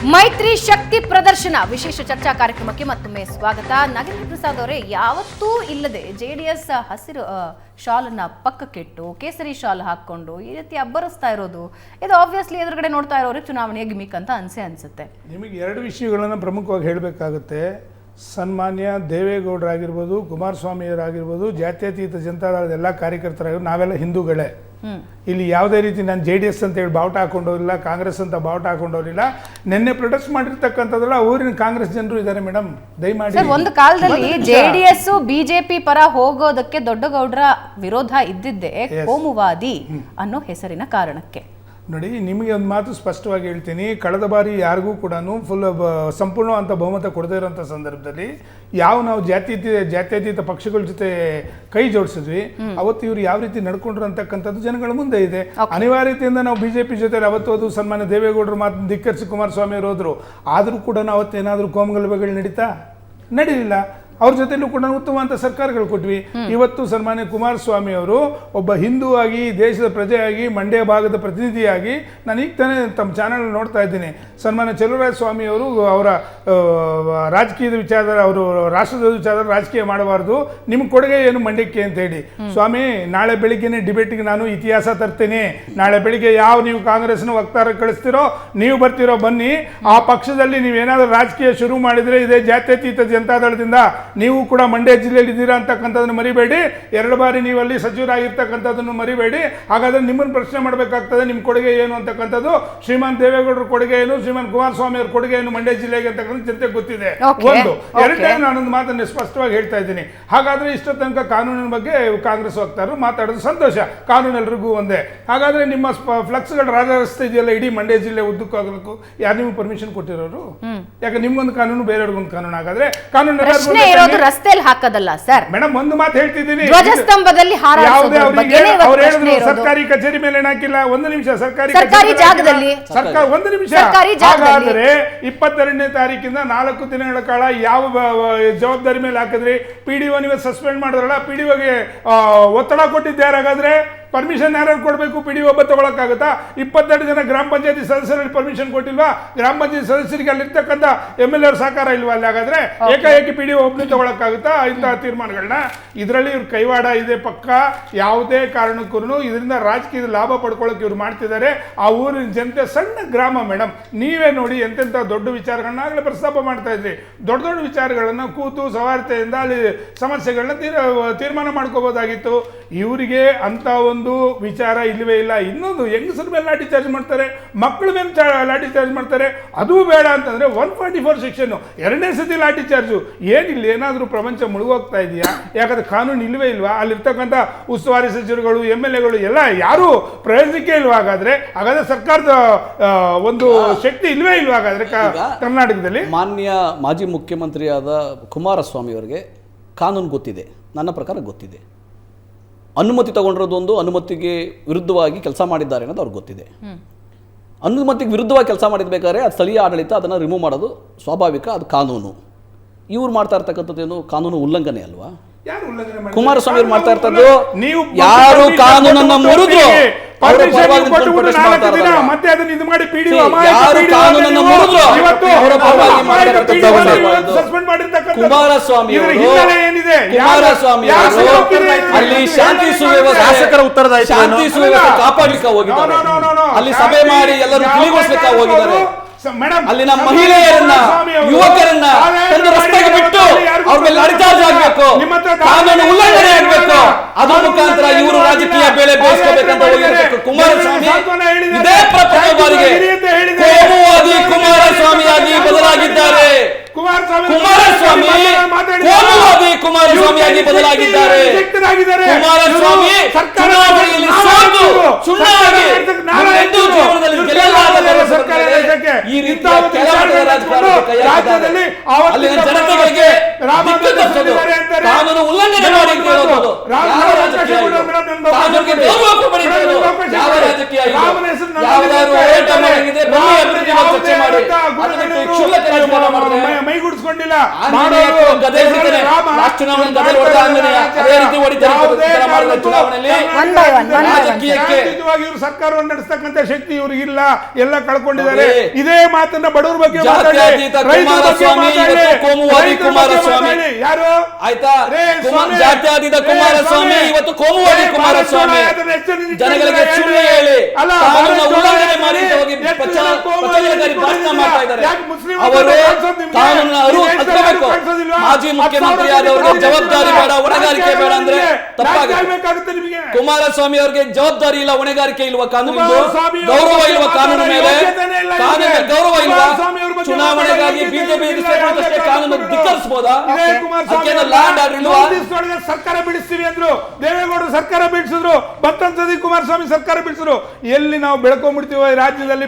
ಮೈತ್ರಿ ಶಕ್ತಿ ಪ್ರದರ್ಶನ ವಿಶೇಷ ಚರ್ಚಾ ಕಾರ್ಯಕ್ರಮಕ್ಕೆ ಮತ್ತೊಮ್ಮೆ ಸ್ವಾಗತ. ನಾಗೇಂದ್ರ ಪ್ರಸಾದ್ ಅವರೇ, ಯಾವತ್ತೂ ಇಲ್ಲದೆ ಜೆಡಿಎಸ್ ಹಸಿರು ಶಾಲನ್ನ ಪಕ್ಕಕ್ಕಿಟ್ಟು ಕೇಸರಿ ಶಾಲ್ ಹಾಕೊಂಡು ಈ ರೀತಿ ಅಬ್ಬರಿಸ್ತಾ ಇರೋದು, ಇದು ಆಬ್ವಿಯಸ್ಲಿ ಎದುರುಗಡೆ ನೋಡ್ತಾ ಇರೋರಿಗೆ ಚುನಾವಣೆಯ ಗಿಮಿಕ್ ಅಂತ ಅನ್ಸುತ್ತೆ. ನಿಮಗೆ ಎರಡು ವಿಷಯಗಳನ್ನು ಪ್ರಮುಖವಾಗಿ ಹೇಳಬೇಕಾಗುತ್ತೆ. ಸನ್ಮಾನ್ಯ ದೇವೇಗೌಡರಾಗಿರ್ಬೋದು, ಕುಮಾರಸ್ವಾಮಿಯವರಾಗಿರ್ಬೋದು, ಜಾತ್ಯತೀತ ಜನತಾದಳದ ಎಲ್ಲ ಕಾರ್ಯಕರ್ತರಾಗಿರ್ಬೋದು, ನಾವೆಲ್ಲ ಹಿಂದೂಗಳೇ. ಇಲ್ಲಿ ಯಾವುದೇ ರೀತಿ ನಾನು JDS ಅಂತ ಹೇಳಿ ಬಾವುಟ ಹಾಕೊಂಡೋರಿಲ್ಲ, ಕಾಂಗ್ರೆಸ್ ಅಂತ ಬಾವುಟ ಹಾಕೊಂಡೋರಿಲ್ಲ. ನಿನ್ನೆ ಪ್ರೊಟೆಸ್ಟ್ ಮಾಡಿರ್ತಕ್ಕಂಥದ್ದಲ್ಲ ಊರಿನ ಕಾಂಗ್ರೆಸ್ ಜನರು ಇದ್ದಾರೆ ಮೇಡಮ್, ದಯಮಾಡಿ. ಒಂದು ಕಾಲದಲ್ಲಿ JDS BJP ಪರ ಹೋಗೋದಕ್ಕೆ ದೊಡ್ಡಗೌಡರ ವಿರೋಧ ಇದ್ದಿದ್ದೆ ಕೋಮುವಾದಿ ಅನ್ನೋ ಹೆಸರಿನ ಕಾರಣಕ್ಕೆ. ನೋಡಿ, ನಿಮಗೆ ಒಂದು ಮಾತು ಸ್ಪಷ್ಟವಾಗಿ ಹೇಳ್ತೀನಿ. ಕಳೆದ ಬಾರಿ ಯಾರಿಗೂ ಕೂಡ ಫುಲ್ ಸಂಪೂರ್ಣವಂತ ಬಹುಮತ ಕೊಡದೇ ಇರೋಂಥ ಸಂದರ್ಭದಲ್ಲಿ ನಾವು ಜಾತ್ಯತೀತ ಪಕ್ಷಗಳ ಜೊತೆ ಕೈ ಜೋಡಿಸಿದ್ವಿ, ಅವತ್ತು ಇವ್ರು ಯಾವ ರೀತಿ ನಡ್ಕೊಂಡ್ರು ಅಂತಕ್ಕಂಥದ್ದು ಜನಗಳ ಮುಂದೆ ಇದೆ. ಅನಿವಾರ್ಯತೆಯಿಂದ ನಾವು BJP ಜೊತೆ ಅವತ್ತು ಅದು ಸನ್ಮಾನ್ಯ ದೇವೇಗೌಡರು ಮಾತು ಧಿಕ್ಕರಿಸಿ ಕುಮಾರಸ್ವಾಮಿ ಅವರು ಹೋದ್ರು. ಆದರೂ ಕೂಡ ಅವತ್ತೇನಾದರೂ ಕೋಮುಗಲಭೆಗಳು ನಡೀಲಿಲ್ಲ. ಅವ್ರ ಜೊತೆಲೂ ಕೂಡ ಉತ್ತಮವಾದ ಸರ್ಕಾರಗಳು ಕೊಟ್ವಿ. ಇವತ್ತು ಸನ್ಮಾನ್ಯ ಕುಮಾರಸ್ವಾಮಿ ಅವರು ಒಬ್ಬ ಹಿಂದೂ ಆಗಿ, ದೇಶದ ಪ್ರಜೆಯಾಗಿ, ಮಂಡ್ಯ ಭಾಗದ ಪ್ರತಿನಿಧಿಯಾಗಿ, ನಾನು ಈಗ ತಾನೇ ತಮ್ಮ ಚಾನಲ್ ನೋಡ್ತಾ ಇದ್ದೀನಿ, ಸನ್ಮಾನ್ಯ ಚಲುವರಾಯ ಸ್ವಾಮಿ ಅವರು ಅವರ ರಾಜಕೀಯದ ವಿಚಾರ, ಅವರು ರಾಷ್ಟ್ರದ ವಿಚಾರ ರಾಜಕೀಯ ಮಾಡಬಾರ್ದು, ನಿಮ್ಮ ಕೊಡುಗೆ ಏನು ಮಂಡ್ಯಕ್ಕೆ ಅಂತ ಹೇಳಿ. ಸ್ವಾಮಿ, ನಾಳೆ ಬೆಳಿಗ್ಗೆನೆ ಡಿಬೇಟ್ಗೆ ನಾನು ಇತಿಹಾಸ ತರ್ತೇನೆ. ನಾಳೆ ಬೆಳಿಗ್ಗೆ ನೀವು ಕಾಂಗ್ರೆಸ್ನ ವಕ್ತಾರ ಕಳಿಸ್ತಿರೋ, ನೀವು ಬರ್ತಿರೋ ಬನ್ನಿ. ಆ ಪಕ್ಷದಲ್ಲಿ ನೀವೇನಾದ್ರೂ ರಾಜಕೀಯ ಶುರು ಮಾಡಿದ್ರೆ ಇದೇ ಜಾತ್ಯತೀತ ಜನತಾದಳದಿಂದ ನೀವು ಕೂಡ ಮಂಡ್ಯ ಜಿಲ್ಲೆಯಲ್ಲಿ ಇದ್ದೀರಾ ಅಂತಕ್ಕಂಥದ್ದನ್ನು ಮರಿಬೇಡಿ. 2 ಬಾರಿ ನೀವಲ್ಲಿ ಸಚಿವರಾಗಿರ್ತಕ್ಕಂಥದ್ದನ್ನು ಮರಿಬೇಡಿ. ಹಾಗಾದ್ರೆ ನಿಮ್ಮನ್ನು ಪ್ರಶ್ನೆ ಮಾಡಬೇಕಾಗ್ತದೆ, ನಿಮ್ಮ ಕೊಡುಗೆ ಏನು ಅಂತಕ್ಕಂಥದ್ದು. ಶ್ರೀಮಾನ್ ದೇವೇಗೌಡರ ಕೊಡುಗೆ ಏನು, ಶ್ರೀಮಾನ್ ಕುಮಾರಸ್ವಾಮಿ ಅವ್ರ ಕೊಡುಗೆ ಏನು ಮಂಡ್ಯ ಜಿಲ್ಲೆಗೆ ಅಂತಕ್ಕಂಥ ಜನತೆಗೆ ಗೊತ್ತಿದೆ. ಒಂದು ಎರಡನೇ ನಾನೊಂದು ಮಾತನ್ನು ಸ್ಪಷ್ಟವಾಗಿ ಹೇಳ್ತಾ ಇದ್ದೀನಿ. ಹಾಗಾದ್ರೆ ಇಷ್ಟ ತನಕ ಕಾನೂನಿನ ಬಗ್ಗೆ ಕಾಂಗ್ರೆಸ್ ವಕ್ತಾರರು ಮಾತಾಡೋದು ಸಂತೋಷ, ಕಾನೂನು ಎಲ್ರಿಗೂ ಒಂದೇ. ಹಾಗಾದ್ರೆ ನಿಮ್ಮ ಫ್ಲಕ್ಸ್ಗಳ ರಾಜರಸ್ತೆ ಇದೆಯಲ್ಲ ಇಡೀ ಮಂಡ್ಯ ಜಿಲ್ಲೆ ಉದ್ದಕ್ಕೂ ಆಗಬೇಕು, ಯಾರು ನಿಮ್ಗೆ ಪರ್ಮಿಷನ್ ಕೊಟ್ಟಿರೋರು? ಯಾಕೆ ನಿಮ್ಗೊಂದು ಕಾನೂನು ಬೇರೆಯವ್ರಿಗೊಂದು ಕಾನೂನು? ಹಾಗಾದ್ರೆ ಕಾನೂನು ರಸ್ತೆಯಲ್ಲಿ ಹಾಕೋದಲ್ಲ ಸರ್ ಮೇಡಮ್. ಒಂದು ಮಾತು ಹೇಳ್ತಿದ್ದೀನಿ, ಧ್ವಜಸ್ತಂಭದಲ್ಲಿ ಸರ್ಕಾರಿ ಕಚೇರಿ ಮೇಲೆ ಹಾಕಿಲ್ಲ. ಒಂದು ನಿಮಿಷ, ಸರ್ಕಾರಿ ಜಾಗದಲ್ಲಿ ಒಂದು ನಿಮಿಷ. ಹಾಗಾದ್ರೆ 22ನೇ ತಾರೀಕಿಂದ 4 ದಿನಗಳ ಕಾಲ ಯಾವ ಜವಾಬ್ದಾರಿ ಮೇಲೆ ಹಾಕಿದ್ರಿ? PDO ನೀವು ಸಸ್ಪೆಂಡ್ ಮಾಡಿದ್ರಲ್ಲ, PDOಗೆ ಒತ್ತಡ ಕೊಟ್ಟಿದ್ದಾರೆ. ಹಾಗಾದ್ರೆ ಪರ್ಮಿಷನ್ ಯಾರು ಕೊಡಬೇಕು? PDO ಒಬ್ಬ ತಗೊಳಕ್ಕಾಗುತ್ತಾ? 22 ಜನ ಗ್ರಾಮ ಪಂಚಾಯತಿ ಸದಸ್ಯರಲ್ಲಿ ಪರ್ಮಿಷನ್ ಕೊಟ್ಟಿಲ್ವಾ? ಗ್ರಾಮ ಪಂಚಾಯತಿ ಸದಸ್ಯರಿಗೆ ಅಲ್ಲಿರ್ತಕ್ಕಂಥ MLA ಸಹಕಾರ ಇಲ್ವಾ? ಅಲ್ಲಿ ಹಾಗಾದ್ರೆ ಏಕಾಏಕಿ PDO ಒಬ್ಬನೇ ತಗೊಳಕ್ಕಾಗುತ್ತಾ ಇಂತಹ ತೀರ್ಮಾನಗಳನ್ನ? ಇದರಲ್ಲಿ ಇವ್ರ ಕೈವಾಡ ಇದೆ ಪಕ್ಕ. ಯಾವುದೇ ಕಾರಣಕ್ಕೂ ಇದರಿಂದ ರಾಜಕೀಯದ ಲಾಭ ಪಡ್ಕೊಳ್ಳೋಕೆ ಇವ್ರು ಮಾಡ್ತಿದ್ದಾರೆ. ಆ ಊರಿನ ಜನತೆ ಸಣ್ಣ ಗ್ರಾಮ ಮೇಡಮ್, ನೀವೇ ನೋಡಿ ಎಂತೆಂಥ ದೊಡ್ಡ ವಿಚಾರಗಳನ್ನ ಆಗಲೇ ಪ್ರಸ್ತಾಪ ಮಾಡ್ತಾ ಇದ್ರಿ. ದೊಡ್ಡ ದೊಡ್ಡ ವಿಚಾರಗಳನ್ನ ಕೂತು ಸವಾರ್ತೆಯಿಂದ ಅಲ್ಲಿ ಸಮಸ್ಯೆಗಳನ್ನ ತೀರ್ಮಾನ ಮಾಡ್ಕೋಬೋದಾಗಿತ್ತು. ಇವರಿಗೆ ಅಂತ ಒಂದು ವಿಚಾರ ಇಲ್ಲವೇ ಇಲ್ಲ. ಇನ್ನೊಂದು, ಹೆಂಗಸರ ಮೇಲೆ ಲಾಠಿ ಚಾರ್ಜ್ ಮಾಡ್ತಾರೆ, ಮಕ್ಕಳ ಮೇಲೆ ಲಾಠಿ ಚಾರ್ಜ್ ಮಾಡ್ತಾರೆ. ಅದು ಬೇಡ ಅಂತಂದ್ರೆ 144 ಸೆಕ್ಷನ್, 2ನೇ ಸತಿ ಲಾಠಿ ಚಾರ್ಜು. ಏನಿಲ್ಲ, ಏನಾದರೂ ಪ್ರಪಂಚ ಮುಳುಗೋಗ್ತಾ ಇದೆಯಾ? ಯಾಕಂದ್ರೆ ಕಾನೂನು ಇಲ್ವೇ ಇಲ್ವಾ? ಅಲ್ಲಿರ್ತಕ್ಕಂಥ ಉಸ್ತುವಾರಿ ಸಚಿವರುಗಳು, MLAಗಳು ಎಲ್ಲ ಯಾರು ಪ್ರಯೋಜನಕ್ಕೆ ಇಲ್ವಾ? ಹಾಗಾದ್ರೆ ಸರ್ಕಾರದ ಒಂದು ಶಕ್ತಿ ಇಲ್ವೇ ಇಲ್ವಾ? ಹಾಗಾದ್ರೆ ಕರ್ನಾಟಕದಲ್ಲಿ ಮಾನ್ಯ ಮಾಜಿ ಮುಖ್ಯಮಂತ್ರಿಯಾದ ಕುಮಾರಸ್ವಾಮಿ ಅವರಿಗೆ ಕಾನೂನು ಗೊತ್ತಿದೆ, ನನ್ನ ಪ್ರಕಾರ ಗೊತ್ತಿದೆ. ಅನುಮತಿ ತಗೊಂಡಿರೋದು ಒಂದು, ಅನುಮತಿಗೆ ವಿರುದ್ಧವಾಗಿ ಕೆಲಸ ಮಾಡಿದ್ದಾರೆ ಅನ್ನೋದು ಅವ್ರಿಗೆ ಗೊತ್ತಿದೆ. ಅನುಮತಿಗೆ ವಿರುದ್ಧವಾಗಿ ಕೆಲಸ ಮಾಡಿದ್ಬೇಕಾದ್ರೆ ಅದು ಸ್ಥಳೀಯ ಆಡಳಿತ ಅದನ್ನು ರಿಮೂವ್ ಮಾಡೋದು ಸ್ವಾಭಾವಿಕ, ಅದು ಕಾನೂನು. ಇವ್ರು ಮಾಡ್ತಾ ಇರ್ತಕ್ಕಂಥದ್ದೇನು ಕಾನೂನು ಉಲ್ಲಂಘನೆ ಅಲ್ವಾ? ಕುಮಾರಸ್ವಾಮಿ ಅವ್ರು ಮಾಡ್ತಾ ಇರ್ತದ್ದು, ಯಾರು ಕಾನೂನನ್ನು ಮುರಿದ್ರು ಕುಮಾರಸ್ವಾಮಿ ಅಲ್ಲಿ ಶಾಂತಿ ಸುವ್ಯವಸ್ಥೆ ಕಾಪಾಡಲಿಕ್ಕೆ ಹೋಗಿದ್ದಾರೆ, ಅಲ್ಲಿ ಸಭೆ ಮಾಡಿ ಎಲ್ಲರೂ ತಿಳಿಗೊಳಿಸಲಿಕ್ಕೆ ಹೋಗಿದ್ದಾರೆ. ಅಲ್ಲಿನ ಮಹಿಳೆಯರನ್ನ, ಯುವಕರನ್ನ ರಸ್ತೆಗೆ ಬಿಟ್ಟು ಅವ್ರ ಮೇಲೆ ಲಾಠಿಚಾರ್ಜ್ ಆಗ್ಬೇಕು, ಕಾನೂನು ಉಲ್ಲಂಘನೆ ಆಗ್ಬೇಕು. ಅದರ ಮುಖಾಂತರ ಇವರು ರಾಜಕೀಯ ಬೆಳೆ ಬೇಯಿಸ್ಕೋಬೇಕಂತ ಹೋಗಿರಬೇಕು. ಕುಮಾರಸ್ವಾಮಿ ಇದೇ ಪ್ರಥಮ ಬಾರಿಗೆ ಕೋಮುವಾದಿ ಕುಮಾರಸ್ವಾಮಿಯಾಗಿ ಬದಲಾಗಿದ್ದಾರೆ. ಕುಮಾರಸ್ವಾಮಿ ಕೋಮುವಾದಿ ಕುಮಾರಸ್ವಾಮಿಯಾಗಿ ಬದಲಾಗಿದ್ದಾರೆ. ಕುಮಾರಸ್ವಾಮಿ ಚುನಾವಣೆಯಲ್ಲಿ ಸೋತು ಸುಳ್ಳಾಗಿ ಹಿಂದೂ ಜೀವನದಲ್ಲಿ ಗೆಲ್ಲಲಾಗದ ಈ ರೀತಿಯ ಕೆಳಮಟ್ಟದ ರಾಜಕಾರಣದಲ್ಲಿ ಅಲ್ಲಿನ ಜನತೆಗಳಿಗೆ ಕಾನೂನು ಉಲ್ಲಂಘನೆ ಮಾಡಿ ಕಾನೂನಿಗೆ ಗೌರವ ಕೊಡಿ. ಯಾವ ರಾಜಕೀಯ ಯಾವುದಾದ್ರು ಹೋರಾಟ ಮಾಡಿದೆ, ಬನ್ನಿ ಅಭಿವೃದ್ಧಿ ಚರ್ಚೆ ಮಾಡಿ, ಅದನ್ನು ಕ್ಷುಲ್ಲಕ ರಾಜಕಾರಣ ಮಾಡಿದ್ರೆ ಮೈಗೂಡಿಸ್ಕೊಂಡಿಲ್ಲ. ಆಂಜನೇಯ ಗದೆ ಹೊಡಿತಾನೆ. ಲಾಸ್ಟ್ ಚುನಾವಣೆ ಗದೆ ಹೊಡೆದ ಆಂಜನೇಯ ಅದೇ ರೀತಿ ಹೊಡಿತಾರೆ ಚುನಾವಣೆಯಲ್ಲಿ. ರಾಜಕೀಯಕ್ಕೆ ಇವರು ಸರ್ಕಾರವನ್ನು ನಡೆಸ್ತಕ್ಕಂಥ ಶಕ್ತಿ ಇವ್ರಿಗೆ ಇಲ್ಲ, ಎಲ್ಲ ಕಳ್ಕೊಂಡಿದ್ದಾರೆ. ಇದೇ ಮಾತನ್ನ ಬಡವರ ಬಗ್ಗೆ ಕೋಮುವಾದಿ ಕುಮಾರಸ್ವಾಮಿ ಯಾರು ಆಯ್ತಾ? ಜಾತ್ಯತೀತ ಕುಮಾರಸ್ವಾಮಿ ಇವತ್ತು ಕೋಮುವಾದಿ ಕುಮಾರಸ್ವಾಮಿ ಜನಗಳಿಗೆ ಸುಳ್ಳು ಹೇಳಿ ಕಾನೂನು ಉಲ್ಲಂಘನೆ ಮಾಡಿ ಹೋಗಿ ಪ್ರಚಾರಕಾರಿ ಭಾಷಣ ಮಾಡ್ತಾ ಇದ್ದಾರೆ. ಅವರು ಕಾನೂನಿನ ಅರಿವು ಹಚ್ಚಬೇಕು. ಮಾಜಿ ಮುಖ್ಯಮಂತ್ರಿ ಆದವರಿಗೆ ಜವಾಬ್ದಾರಿ ಬೇಡ, ಹೊಣೆಗಾರಿಕೆ ಬೇಡ ಅಂದ್ರೆ ತಪ್ಪಾಗುತ್ತೆ. ಕುಮಾರಸ್ವಾಮಿ ಅವರಿಗೆ ಜವಾಬ್ದಾರಿ ಇಲ್ಲ, ಹೊಣೆಗಾರಿಕೆ ಇಲ್ವಾ? ಕಾನೂನಿಂದು ಗೌರವ ಇಲ್ವಾ? ಕಾನೂನು ಮೇಲೆ ಗೌರವ ಇಲ್ವಾ? ಚುನಾವಣೆಗಾಗಿ ಬಿಜೆಪಿ ಕಾನೂನು ಧಿಕ್ಕರಿಸಬಹುದಾ? ಲ್ಯಾಂಡ್ ಆರ್ಡರ್ ಇಲ್ವಾ? ಸರ್ಕಾರ ಬಿಡಿಸ್ತೀವಿ ಅಂದ್ರು, ದೇವೇಗೌಡರು ಸರ್ಕಾರ ಬಿಡಿಸಿದ್ರು, ಮತ್ತೊಂದ್ಸತಿ ಕುಮಾರಸ್ವಾಮಿ ಸರ್ಕಾರ ಬಿಡಿಸಿದ್ರು. ಎಲ್ಲಿ ನಾವು ಬೆಳ್ಕೊಂಡ್ಬಿಡ್ತೀವೋ ರಾಜ್ಯದಲ್ಲಿ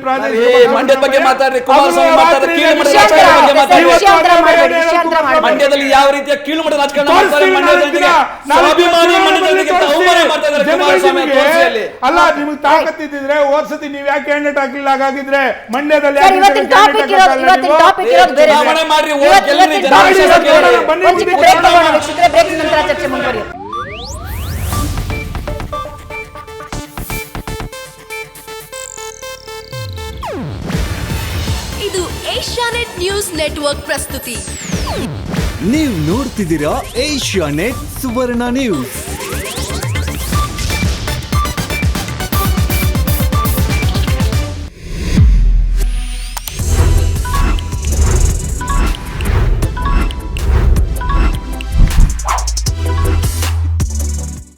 ಮಂಡ್ಯದ ಬಗ್ಗೆ ಮಾತಾಡ್ರಿ. ಕುಮಾರಸ್ವಾಮಿ ಮಂಡ್ಯದಲ್ಲಿ ಯಾವ ರೀತಿಯ ಕೀಳುಮಟ್ಟದ ರಾಜಕಾರಣ ಮಾಡ್ತಾರೆ? ಸ್ವಾಭಿಮಾನಿ ಅಲ್ಲ, ನಿಮ್ಗೆ ತಾಕತ್ತಿದ್ರೆ ಹೋದ್ಸತಿ ನೀವ್ ಯಾಕೆ ಕ್ಯಾಂಡಿಡೇಟ್ ಹಾಕಿಲ್ಲ? ಹಾಗಾಗಿದ್ರೆ ಮಂಡ್ಯದಲ್ಲಿ ಚುನಾವಣೆ ಮಾಡ್ರಿ. ಇದು ಏಷ್ಯಾನೆಟ್ ನ್ಯೂಸ್ ನೆಟ್ವರ್ಕ್ ಪ್ರಸ್ತುತಿ. ನೀವು ನೋಡ್ತಿದ್ದೀರಾ ಏಷ್ಯಾನೆಟ್ ಸುವರ್ಣ ನ್ಯೂಸ್.